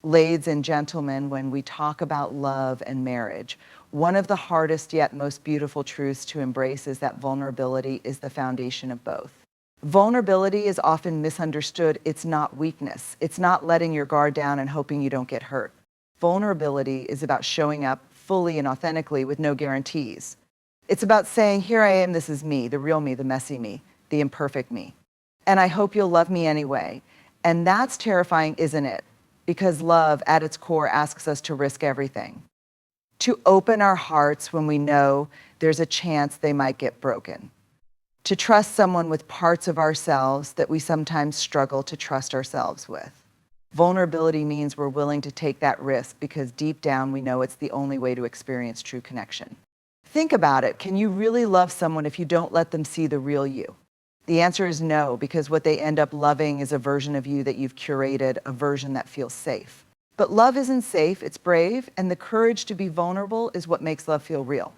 Ladies and gentlemen, when we talk about love and marriage, one of the hardest yet most beautiful truths to embrace is that vulnerability is the foundation of both. Vulnerability is often misunderstood. It's not weakness. It's not letting your guard down and hoping you don't get hurt. Vulnerability is about showing up fully and authentically with no guarantees. It's about saying, here I am, this is me, the real me, the messy me, the imperfect me. And I hope you'll love me anyway. And that's terrifying, isn't it? Because love, at its core, asks us to risk everything. To open our hearts when we know there's a chance they might get broken. To trust someone with parts of ourselves that we sometimes struggle to trust ourselves with. Vulnerability means we're willing to take that risk because deep down we know it's the only way to experience true connection. Think about it. Can you really love someone if you don't let them see the real you? The answer is no, because what they end up loving is a version of you that you've curated, a version that feels safe. But love isn't safe, it's brave, and the courage to be vulnerable is what makes love feel real.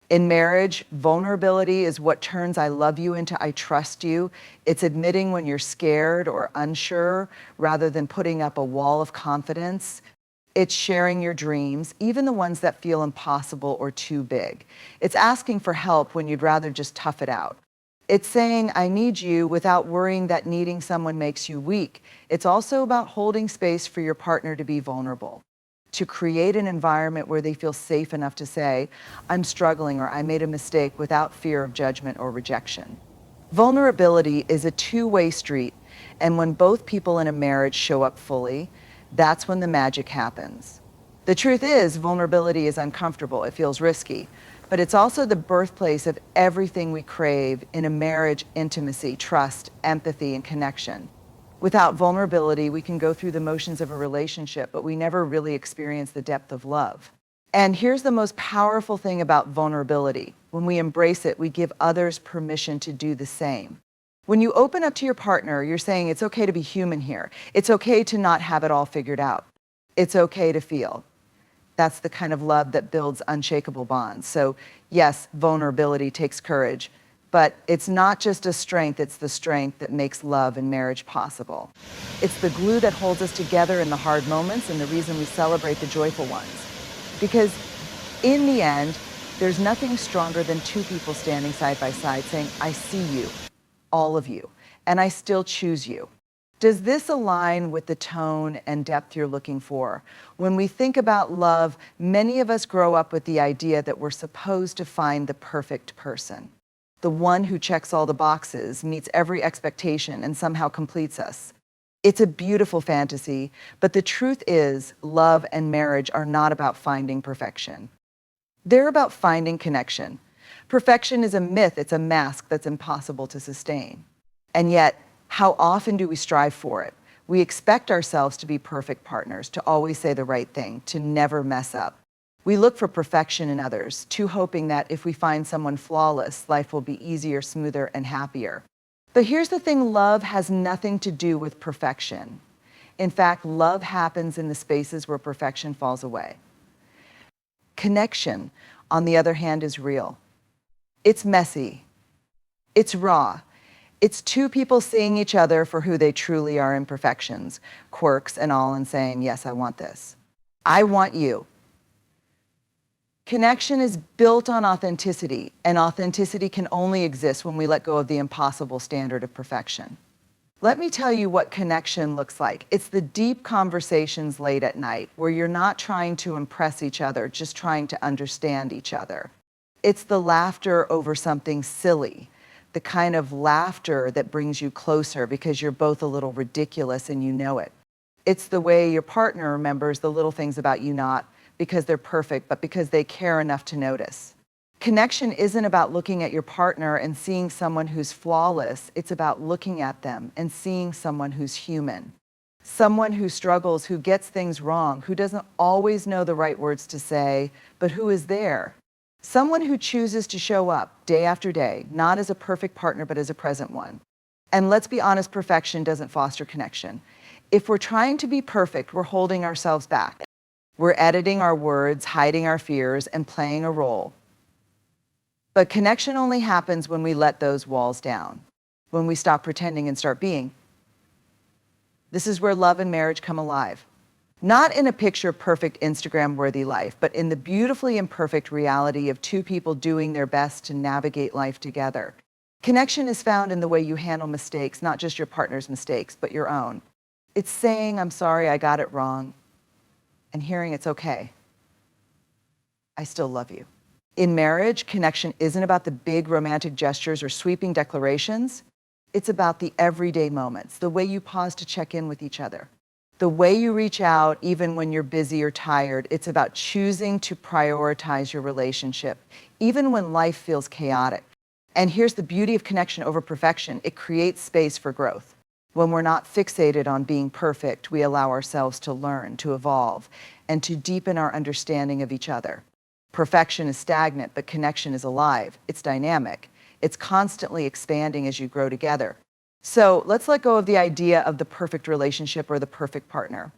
In marriage, vulnerability is what turns I love you into I trust you. It's admitting when you're scared or unsure rather than putting up a wall of confidence. It's sharing your dreams, even the ones that feel impossible or too big. It's asking for help when you'd rather just tough it out. It's saying, I need you without worrying that needing someone makes you weak. It's also about holding space for your partner to be vulnerable, to create an environment where they feel safe enough to say, I'm struggling or I made a mistake without fear of judgment or rejection. Vulnerability is a two-way street, and when both people in a marriage show up fully, that's when the magic happens. The truth is, vulnerability is uncomfortable, it feels risky, but it's also the birthplace of everything we crave in a marriage: intimacy, trust, empathy, and connection. Without vulnerability, we can go through the motions of a relationship, but we never really experience the depth of love. And here's the most powerful thing about vulnerability. When we embrace it, we give others permission to do the same. When you open up to your partner, you're saying it's okay to be human here. It's okay to not have it all figured out. It's okay to feel. That's the kind of love that builds unshakable bonds. So yes, vulnerability takes courage, but it's not just a strength, it's the strength that makes love and marriage possible. It's the glue that holds us together in the hard moments and the reason we celebrate the joyful ones. Because in the end, there's nothing stronger than two people standing side by side saying, I see you, all of you, and I still choose you. Does this align with the tone and depth you're looking for? When we think about love, many of us grow up with the idea that we're supposed to find the perfect person, the one who checks all the boxes, meets every expectation, and somehow completes us. It's a beautiful fantasy, but the truth is, love and marriage are not about finding perfection. They're about finding connection. Perfection is a myth, it's a mask that's impossible to sustain. And yet, how often do we strive for it? We expect ourselves to be perfect partners, to always say the right thing, to never mess up. We look for perfection in others, too hoping that if we find someone flawless, life will be easier, smoother, and happier. But here's the thing, love has nothing to do with perfection. In fact, love happens in the spaces where perfection falls away. Connection, on the other hand, is real. It's messy. It's raw. It's two people seeing each other for who they truly are, imperfections, quirks, and all, and saying, yes, I want this. I want you. Connection is built on authenticity, and authenticity can only exist when we let go of the impossible standard of perfection. Let me tell you what connection looks like. It's the deep conversations late at night where you're not trying to impress each other, just trying to understand each other. It's the laughter over something silly, the kind of laughter that brings you closer because you're both a little ridiculous and you know it. It's the way your partner remembers the little things about you, not because they're perfect, but because they care enough to notice. Connection isn't about looking at your partner and seeing someone who's flawless. It's about looking at them and seeing someone who's human. Someone who struggles, who gets things wrong, who doesn't always know the right words to say, but who is there. Someone who chooses to show up day after day, not as a perfect partner, but as a present one. And let's be honest, perfection doesn't foster connection. If we're trying to be perfect, we're holding ourselves back. We're editing our words, hiding our fears, and playing a role. But connection only happens when we let those walls down, when we stop pretending and start being. This is where love and marriage come alive. Not in a picture perfect Instagram worthy life, but in the beautifully imperfect reality of two people doing their best to navigate life together. Connection is found in the way you handle mistakes, not just your partner's mistakes, but your own. It's saying, I'm sorry, I got it wrong, and hearing it's okay. I still love you. In marriage, connection isn't about the big romantic gestures or sweeping declarations. It's about the everyday moments, the way you pause to check in with each other, the way you reach out even when you're busy or tired. It's about choosing to prioritize your relationship, even when life feels chaotic. And here's the beauty of connection over perfection. It creates space for growth. When we're not fixated on being perfect, we allow ourselves to learn, to evolve, and to deepen our understanding of each other. Perfection is stagnant, but connection is alive. It's dynamic. It's constantly expanding as you grow together. So let's let go of the idea of the perfect relationship or the perfect partner.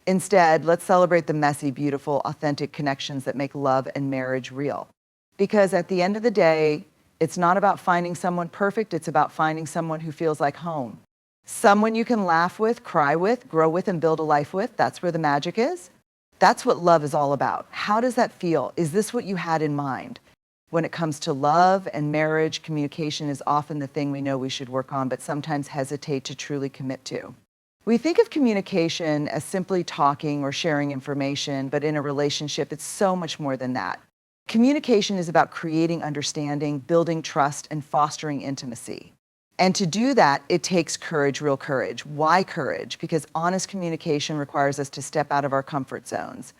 Instead, let's celebrate the messy, beautiful, authentic connections that make love and marriage real. Because at the end of the day, it's not about finding someone perfect, it's about finding someone who feels like home. Someone you can laugh with, cry with, grow with, and build a life with. That's where the magic is. That's what love is all about. How does that feel? Is this what you had in mind? When it comes to love and marriage, communication is often the thing we know we should work on, but sometimes hesitate to truly commit to. We think of communication as simply talking or sharing information, but in a relationship, it's so much more than that. Communication is about creating understanding, building trust, and fostering intimacy. And to do that, it takes courage, real courage. Why courage? Because honest communication requires us to step out of our comfort zones.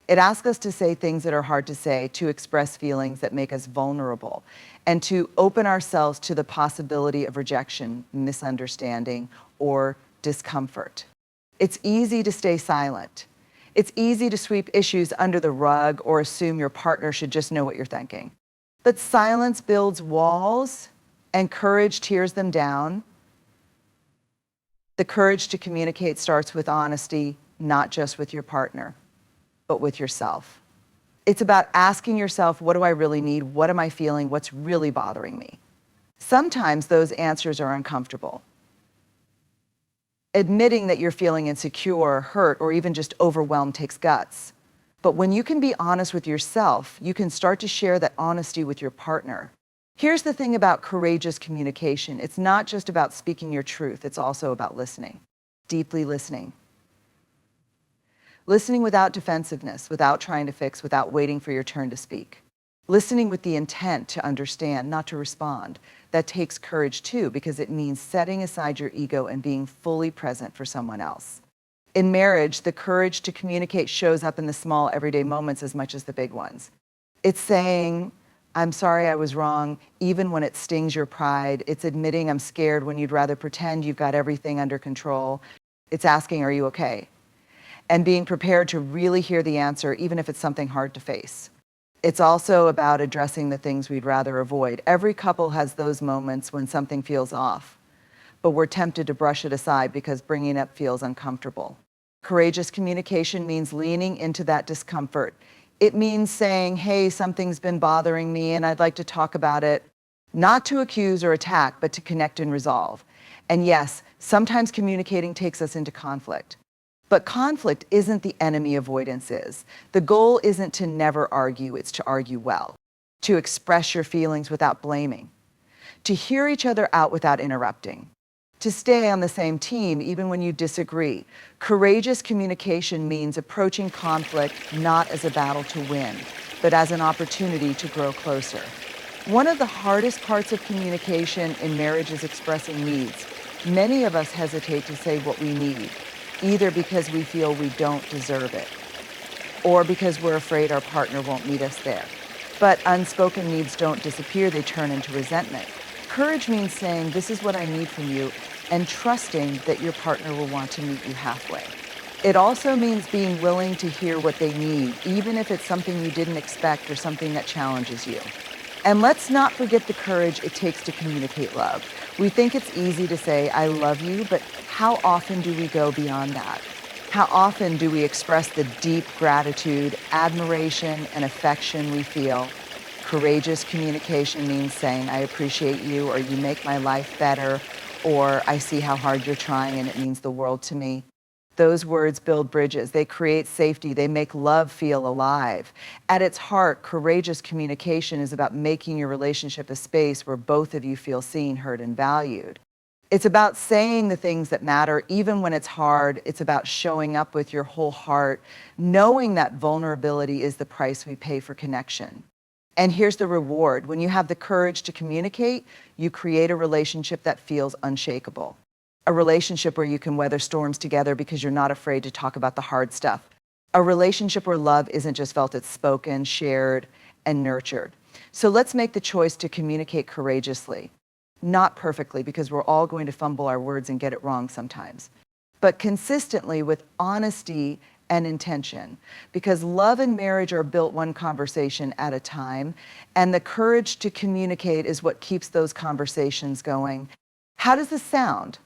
It asks us to say things that are hard to say, to express feelings that make us vulnerable, and to open ourselves to the possibility of rejection, misunderstanding, or discomfort. It's easy to stay silent. It's easy to sweep issues under the rug or assume your partner should just know what you're thinking. But silence builds walls and courage tears them down. The courage to communicate starts with honesty, not just with your partner, but with yourself. It's about asking yourself, what do I really need? What am I feeling? What's really bothering me? Sometimes those answers are uncomfortable. Admitting that you're feeling insecure, hurt, or even just overwhelmed takes guts. But when you can be honest with yourself, you can start to share that honesty with your partner. Here's the thing about courageous communication. It's not just about speaking your truth. It's also about listening, deeply listening. Listening without defensiveness, without trying to fix, without waiting for your turn to speak. Listening with the intent to understand, not to respond. That takes courage too, because it means setting aside your ego and being fully present for someone else. In marriage, the courage to communicate shows up in the small everyday moments as much as the big ones. It's saying, I'm sorry I was wrong, even when it stings your pride. It's admitting I'm scared when you'd rather pretend you've got everything under control. It's asking, are you okay? And being prepared to really hear the answer, even if it's something hard to face. It's also about addressing the things we'd rather avoid. Every couple has those moments when something feels off, but we're tempted to brush it aside because bringing it up feels uncomfortable. Courageous communication means leaning into that discomfort. It means saying, hey, something's been bothering me and I'd like to talk about it, not to accuse or attack, but to connect and resolve. And yes, sometimes communicating takes us into conflict. But conflict isn't the enemy avoidance is. The goal isn't to never argue, it's to argue well, to express your feelings without blaming, to hear each other out without interrupting, to stay on the same team even when you disagree. Courageous communication means approaching conflict not as a battle to win, but as an opportunity to grow closer. One of the hardest parts of communication in marriage is expressing needs. Many of us hesitate to say what we need, either because we feel we don't deserve it, or because we're afraid our partner won't meet us there. But unspoken needs don't disappear, they turn into resentment. Courage means saying, this is what I need from you, and trusting that your partner will want to meet you halfway. It also means being willing to hear what they need, even if it's something you didn't expect or something that challenges you. And let's not forget the courage it takes to communicate love. We think it's easy to say, I love you, but how often do we go beyond that? How often do we express the deep gratitude, admiration, and affection we feel? Courageous communication means saying, I appreciate you, or you make my life better, or I see how hard you're trying and it means the world to me. Those words build bridges. They create safety. They make love feel alive. At its heart, courageous communication is about making your relationship a space where both of you feel seen, heard, and valued. It's about saying the things that matter, even when it's hard. It's about showing up with your whole heart, knowing that vulnerability is the price we pay for connection. And here's the reward. When you have the courage to communicate, you create a relationship that feels unshakable. A relationship where you can weather storms together because you're not afraid to talk about the hard stuff. A relationship where love isn't just felt, it's spoken, shared, and nurtured. So let's make the choice to communicate courageously. Not perfectly, because we're all going to fumble our words and get it wrong sometimes, but consistently with honesty and intention, because love and marriage are built one conversation at a time, and the courage to communicate is what keeps those conversations going. How does this sound?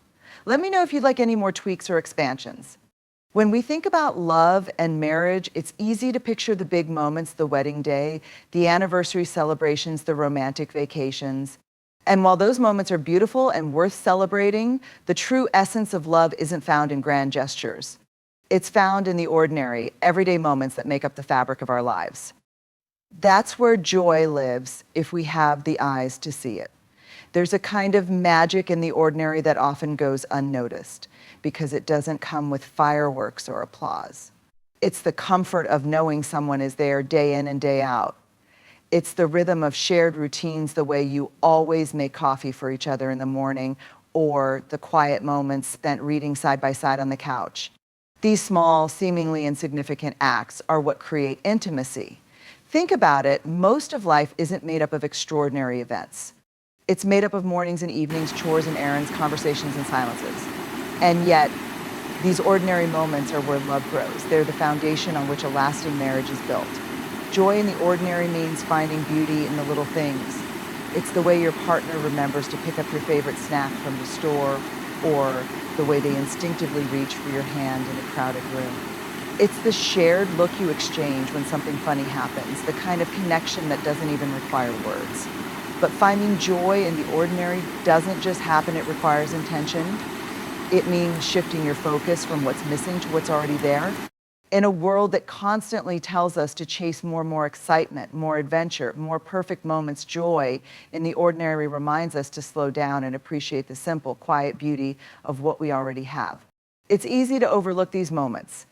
Let me know if you'd like any more tweaks or expansions. When we think about love and marriage, it's easy to picture the big moments, the wedding day, the anniversary celebrations, the romantic vacations. And while those moments are beautiful and worth celebrating, the true essence of love isn't found in grand gestures. It's found in the ordinary, everyday moments that make up the fabric of our lives. That's where joy lives if we have the eyes to see it. There's a kind of magic in the ordinary that often goes unnoticed because it doesn't come with fireworks or applause. It's the comfort of knowing someone is there day in and day out. It's the rhythm of shared routines, the way you always make coffee for each other in the morning, or the quiet moments spent reading side by side on the couch. These small, seemingly insignificant acts are what create intimacy. Think about it, most of life isn't made up of extraordinary events. It's made up of mornings and evenings, chores and errands, conversations and silences. And yet, these ordinary moments are where love grows. They're the foundation on which a lasting marriage is built. Joy in the ordinary means finding beauty in the little things. It's the way your partner remembers to pick up your favorite snack from the store, or the way they instinctively reach for your hand in a crowded room. It's the shared look you exchange when something funny happens, the kind of connection that doesn't even require words. But finding joy in the ordinary doesn't just happen, it requires intention. It means shifting your focus from what's missing to what's already there. In a world that constantly tells us to chase more excitement, more adventure, more perfect moments, joy in the ordinary reminds us to slow down and appreciate the simple, quiet beauty of what we already have. It's easy to overlook these moments,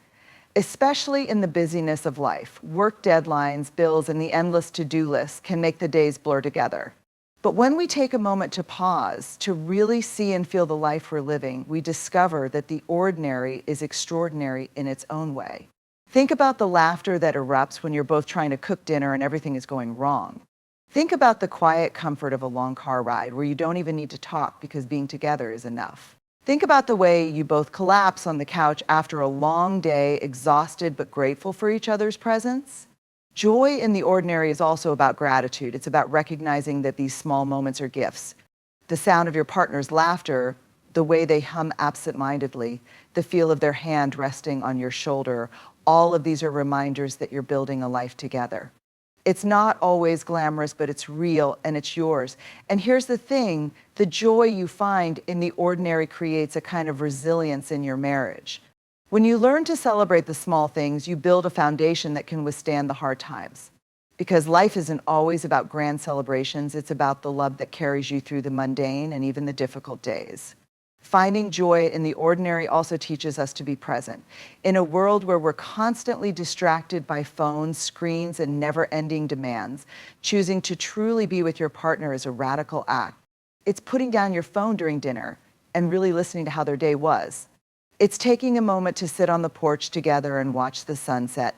especially in the busyness of life. Work deadlines, bills, and the endless to-do lists can make the days blur together. But when we take a moment to pause, to really see and feel the life we're living, we discover that the ordinary is extraordinary in its own way. Think about the laughter that erupts when you're both trying to cook dinner and everything is going wrong. Think about the quiet comfort of a long car ride where you don't even need to talk because being together is enough. Think about the way you both collapse on the couch after a long day, exhausted but grateful for each other's presence. Joy in the ordinary is also about gratitude. It's about recognizing that these small moments are gifts. The sound of your partner's laughter, the way they hum absent-mindedly, the feel of their hand resting on your shoulder, all of these are reminders that you're building a life together. It's not always glamorous, but it's real and it's yours. And here's the thing, the joy you find in the ordinary creates a kind of resilience in your marriage. When you learn to celebrate the small things, you build a foundation that can withstand the hard times. Because life isn't always about grand celebrations, it's about the love that carries you through the mundane and even the difficult days. Finding joy in the ordinary also teaches us to be present. In a world where we're constantly distracted by phones, screens, and never-ending demands, choosing to truly be with your partner is a radical act. It's putting down your phone during dinner and really listening to how their day was. It's taking a moment to sit on the porch together and watch the sunset.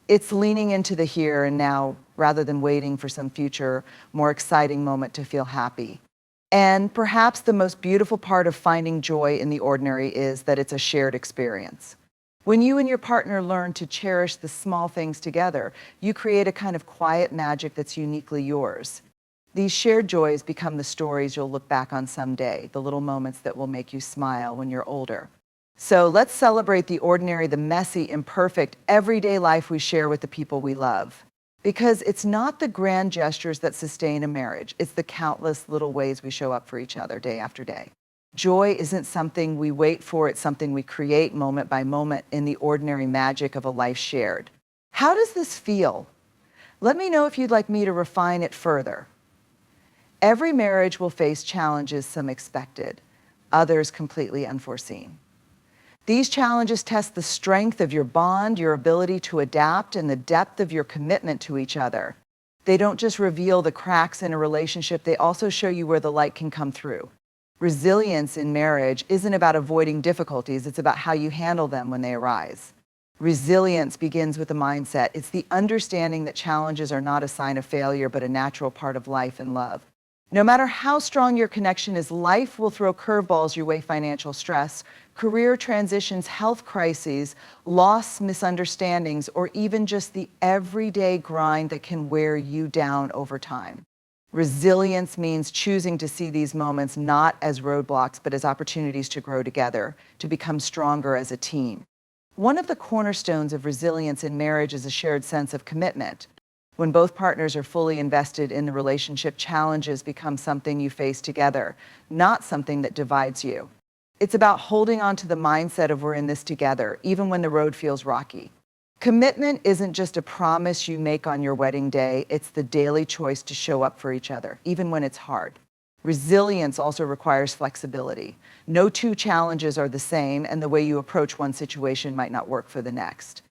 It's leaning into the here and now rather than waiting for some future, more exciting moment to feel happy. And perhaps the most beautiful part of finding joy in the ordinary is that it's a shared experience. When you and your partner learn to cherish the small things together, you create a kind of quiet magic that's uniquely yours. These shared joys become the stories you'll look back on someday, the little moments that will make you smile when you're older. So let's celebrate the ordinary, the messy, imperfect, everyday life we share with the people we love. Because it's not the grand gestures that sustain a marriage, it's the countless little ways we show up for each other day after day. Joy isn't something we wait for, it's something we create moment by moment in the ordinary magic of a life shared. How does this feel? Let me know if you'd like me to refine it further. Every marriage will face challenges, some expected, others completely unforeseen. These challenges test the strength of your bond, your ability to adapt, and the depth of your commitment to each other. They don't just reveal the cracks in a relationship, they also show you where the light can come through. Resilience in marriage isn't about avoiding difficulties, it's about how you handle them when they arise. Resilience begins with a mindset. It's the understanding that challenges are not a sign of failure, but a natural part of life and love. No matter how strong your connection is, life will throw curveballs your way: financial stress, career transitions, health crises, loss, misunderstandings, or even just the everyday grind that can wear you down over time. Resilience means choosing to see these moments not as roadblocks, but as opportunities to grow together, to become stronger as a team. One of the cornerstones of resilience in marriage is a shared sense of commitment. When both partners are fully invested in the relationship, challenges become something you face together, not something that divides you. It's about holding on to the mindset of we're in this together, even when the road feels rocky. Commitment isn't just a promise you make on your wedding day, it's the daily choice to show up for each other, even when it's hard. Resilience also requires flexibility. No two challenges are the same, and the way you approach one situation might not work for the next.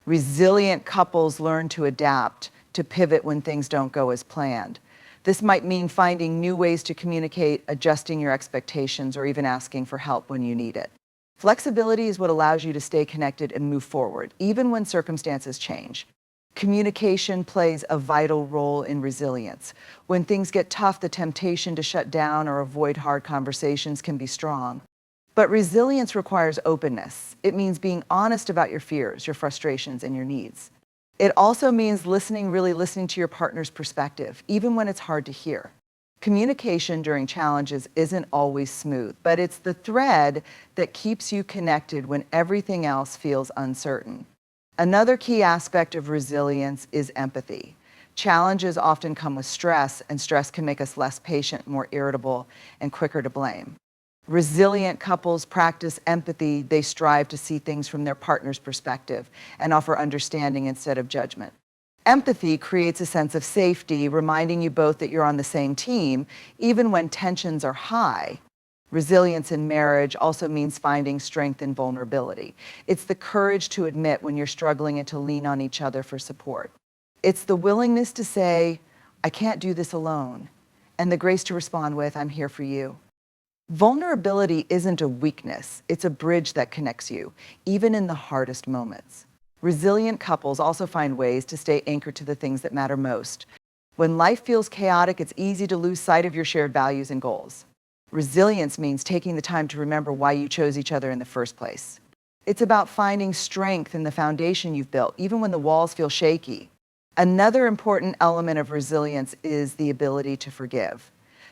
Resilient couples learn to adapt, to pivot when things don't go as planned. This might mean finding new ways to communicate, adjusting your expectations, or even asking for help when you need it. Flexibility is what allows you to stay connected and move forward, even when circumstances change. Communication plays a vital role in resilience. When things get tough, the temptation to shut down or avoid hard conversations can be strong. But resilience requires openness. It means being honest about your fears, your frustrations, and your needs. It also means really listening to your partner's perspective, even when it's hard to hear. Communication during challenges isn't always smooth, but it's the thread that keeps you connected when everything else feels uncertain. Another key aspect of resilience is empathy. Challenges often come with stress, and stress can make us less patient, more irritable, and quicker to blame. Resilient couples practice empathy. They strive to see things from their partner's perspective and offer understanding instead of judgment. Empathy creates a sense of safety, reminding you both that you're on the same team, even when tensions are high. Resilience in marriage also means finding strength in vulnerability. It's the courage to admit when you're struggling and to lean on each other for support. It's the willingness to say, I can't do this alone, and the grace to respond with, I'm here for you. Vulnerability isn't a weakness, it's a bridge that connects you, even in the hardest moments. Resilient couples also find ways to stay anchored to the things that matter most. When life feels chaotic, it's easy to lose sight of your shared values and goals. Resilience means taking the time to remember why you chose each other in the first place. It's about finding strength in the foundation you've built, even when the walls feel shaky. Another important element of resilience is the ability to forgive.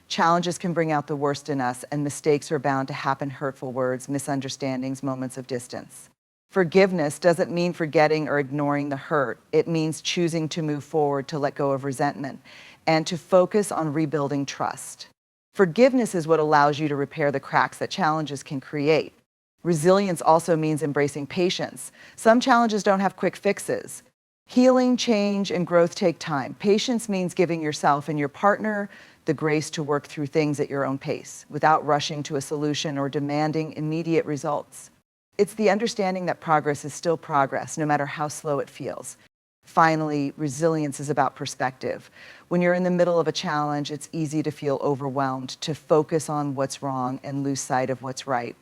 Challenges can bring out the worst in us, and mistakes are bound to happen: hurtful words, misunderstandings, moments of distance. Forgiveness doesn't mean forgetting or ignoring the hurt. It means choosing to move forward, to let go of resentment, and to focus on rebuilding trust. Forgiveness is what allows you to repair the cracks that challenges can create. Resilience also means embracing patience. Some challenges don't have quick fixes. Healing, change, and growth take time. Patience means giving yourself and your partner the grace to work through things at your own pace, without rushing to a solution or demanding immediate results. It's the understanding that progress is still progress, no matter how slow it feels. Finally, resilience is about perspective. When you're in the middle of a challenge, it's easy to feel overwhelmed, to focus on what's wrong and lose sight of what's right.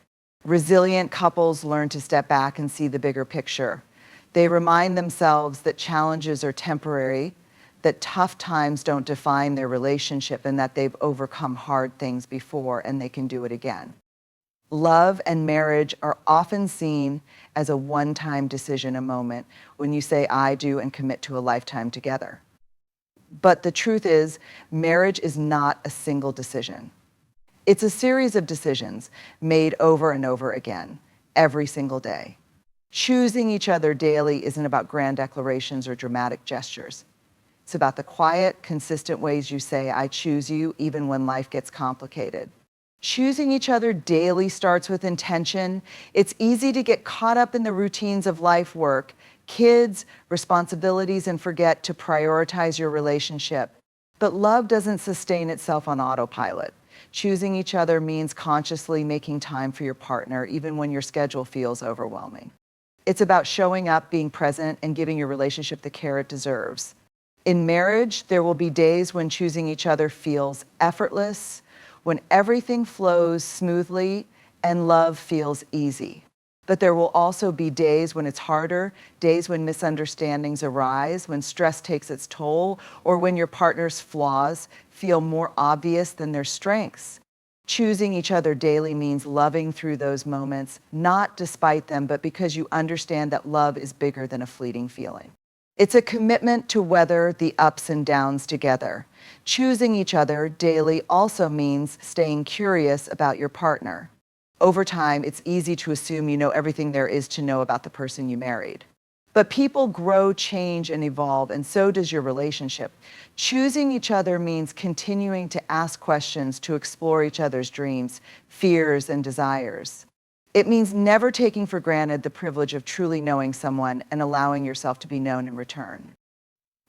Resilient couples learn to step back and see the bigger picture. They remind themselves that challenges are temporary, that tough times don't define their relationship, and that they've overcome hard things before and they can do it again. Love and marriage are often seen as a one-time decision, a moment when you say, I do, and commit to a lifetime together. But the truth is, marriage is not a single decision. It's a series of decisions made over and over again, every single day. Choosing each other daily isn't about grand declarations or dramatic gestures. It's about the quiet, consistent ways you say, I choose you, even when life gets complicated. Choosing each other daily starts with intention. It's easy to get caught up in the routines of life work, kids, responsibilities, and forget to prioritize your relationship. But love doesn't sustain itself on autopilot. Choosing each other means consciously making time for your partner, even when your schedule feels overwhelming. It's about showing up, being present, and giving your relationship the care it deserves. In marriage, there will be days when choosing each other feels effortless, when everything flows smoothly and love feels easy. But there will also be days when it's harder, days when misunderstandings arise, when stress takes its toll, or when your partner's flaws feel more obvious than their strengths. Choosing each other daily means loving through those moments, not despite them, but because you understand that love is bigger than a fleeting feeling. It's a commitment to weather the ups and downs together. Choosing each other daily also means staying curious about your partner. Over time, it's easy to assume you know everything there is to know about the person you married. But people grow, change, and evolve, and so does your relationship. Choosing each other means continuing to ask questions, to explore each other's dreams, fears, and desires. It means never taking for granted the privilege of truly knowing someone and allowing yourself to be known in return.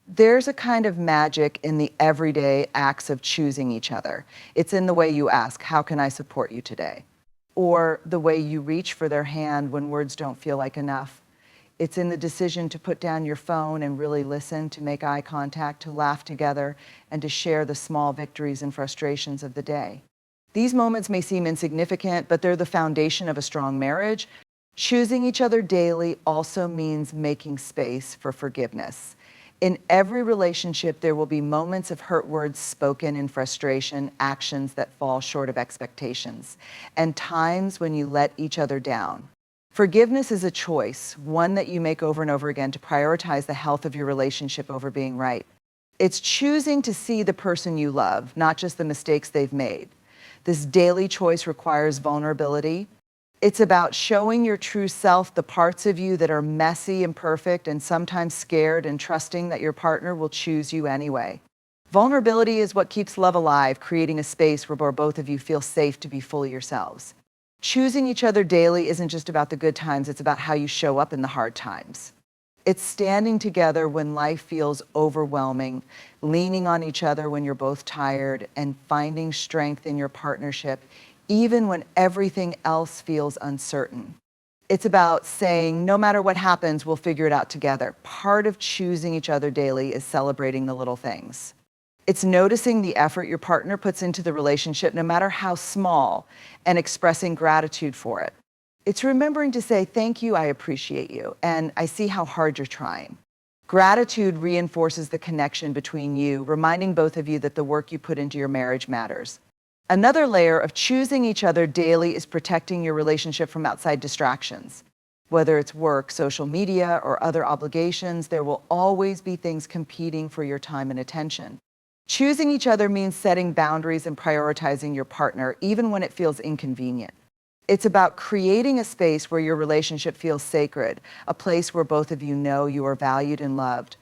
There's a kind of magic in the everyday acts of choosing each other. It's in the way you ask, "How can I support you today?" Or the way you reach for their hand when words don't feel like enough. It's in the decision to put down your phone and really listen, to make eye contact, to laugh together, and to share the small victories and frustrations of the day. These moments may seem insignificant, but they're the foundation of a strong marriage. Choosing each other daily also means making space for forgiveness. In every relationship, there will be moments of hurt words spoken in frustration, actions that fall short of expectations, and times when you let each other down. Forgiveness is a choice, one that you make over and over again to prioritize the health of your relationship over being right. It's choosing to see the person you love, not just the mistakes they've made. This daily choice requires vulnerability. It's about showing your true self, the parts of you that are messy, imperfect, and sometimes scared, and trusting that your partner will choose you anyway. Vulnerability is what keeps love alive, creating a space where both of you feel safe to be fully yourselves. Choosing each other daily isn't just about the good times, it's about how you show up in the hard times. It's standing together when life feels overwhelming, leaning on each other when you're both tired, and finding strength in your partnership, even when everything else feels uncertain. It's about saying, no matter what happens, we'll figure it out together. Part of choosing each other daily is celebrating the little things. It's noticing the effort your partner puts into the relationship, no matter how small, and expressing gratitude for it. It's remembering to say, "Thank you, I appreciate you, and I see how hard you're trying." Gratitude reinforces the connection between you, reminding both of you that the work you put into your marriage matters. Another layer of choosing each other daily is protecting your relationship from outside distractions. Whether it's work, social media, or other obligations, there will always be things competing for your time and attention. Choosing each other means setting boundaries and prioritizing your partner, even when it feels inconvenient. It's about creating a space where your relationship feels sacred, a place where both of you know you are valued and loved.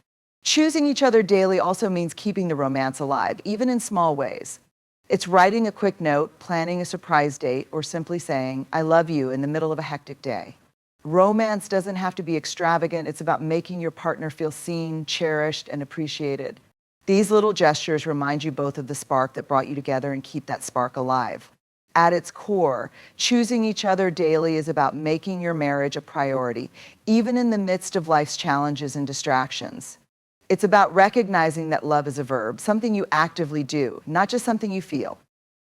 Choosing each other daily also means keeping the romance alive, even in small ways. It's writing a quick note, planning a surprise date, or simply saying, "I love you," in the middle of a hectic day. Romance doesn't have to be extravagant. It's about making your partner feel seen, cherished, and appreciated. These little gestures remind you both of the spark that brought you together and keep that spark alive. At its core, choosing each other daily is about making your marriage a priority, even in the midst of life's challenges and distractions. It's about recognizing that love is a verb, something you actively do, not just something you feel.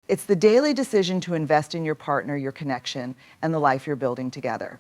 It's the daily decision to invest in your partner, your connection, and the life you're building together.